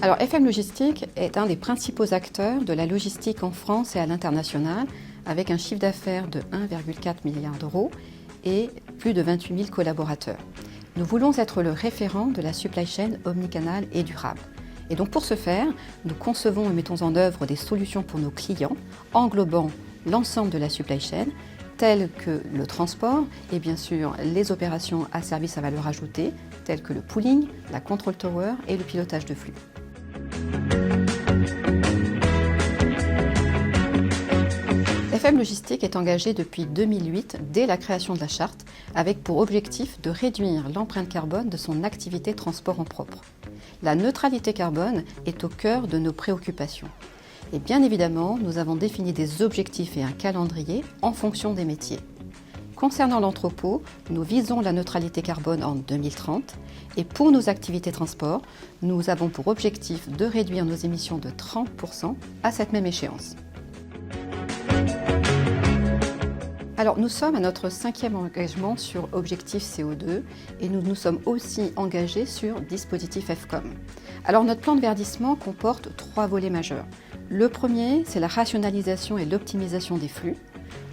Alors FM Logistique est un des principaux acteurs de la logistique en France et à l'international, avec un chiffre d'affaires de 1,4 milliard d'euros et plus de 28 000 collaborateurs. Nous voulons être le référent de la supply chain omnicanale et durable. Et donc pour ce faire, nous concevons et mettons en œuvre des solutions pour nos clients, englobant l'ensemble de la supply chain, telles que le transport et bien sûr les opérations à service à valeur ajoutée, telles que le pooling, la control tower et le pilotage de flux. FM Logistique est engagé depuis 2008, dès la création de la charte, avec pour objectif de réduire l'empreinte carbone de son activité transport en propre. La neutralité carbone est au cœur de nos préoccupations. Et bien évidemment, nous avons défini des objectifs et un calendrier en fonction des métiers. Concernant l'entrepôt, nous visons la neutralité carbone en 2030 et pour nos activités transport, nous avons pour objectif de réduire nos émissions de 30% à cette même échéance. Alors nous sommes à notre 5e engagement sur Objectif CO2 et nous nous sommes aussi engagés sur Dispositif FCOM. Alors notre plan de verdissement comporte 3 volets majeurs. Le premier, c'est la rationalisation et l'optimisation des flux.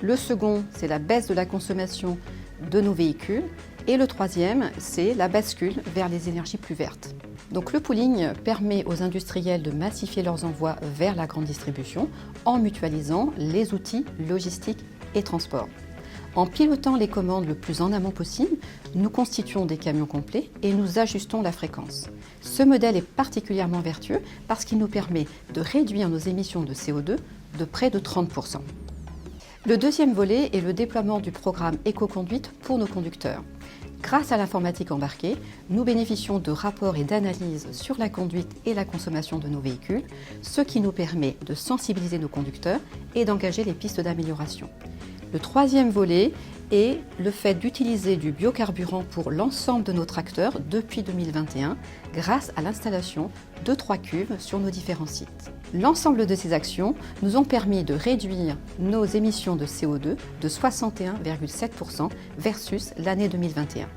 Le second, c'est la baisse de la consommation de nos véhicules. Et le troisième, c'est la bascule vers les énergies plus vertes. Donc le pooling permet aux industriels de massifier leurs envois vers la grande distribution en mutualisant les outils logistiques et transport. En pilotant les commandes le plus en amont possible, nous constituons des camions complets et nous ajustons la fréquence. Ce modèle est particulièrement vertueux parce qu'il nous permet de réduire nos émissions de CO2 de près de 30%. Le deuxième volet est le déploiement du programme Éco-conduite pour nos conducteurs. Grâce à l'informatique embarquée, nous bénéficions de rapports et d'analyses sur la conduite et la consommation de nos véhicules, ce qui nous permet de sensibiliser nos conducteurs et d'engager les pistes d'amélioration. Le troisième volet est le fait d'utiliser du biocarburant pour l'ensemble de nos tracteurs depuis 2021 grâce à l'installation de 3 cuves sur nos différents sites. L'ensemble de ces actions nous ont permis de réduire nos émissions de CO2 de 61,7% versus l'année 2021.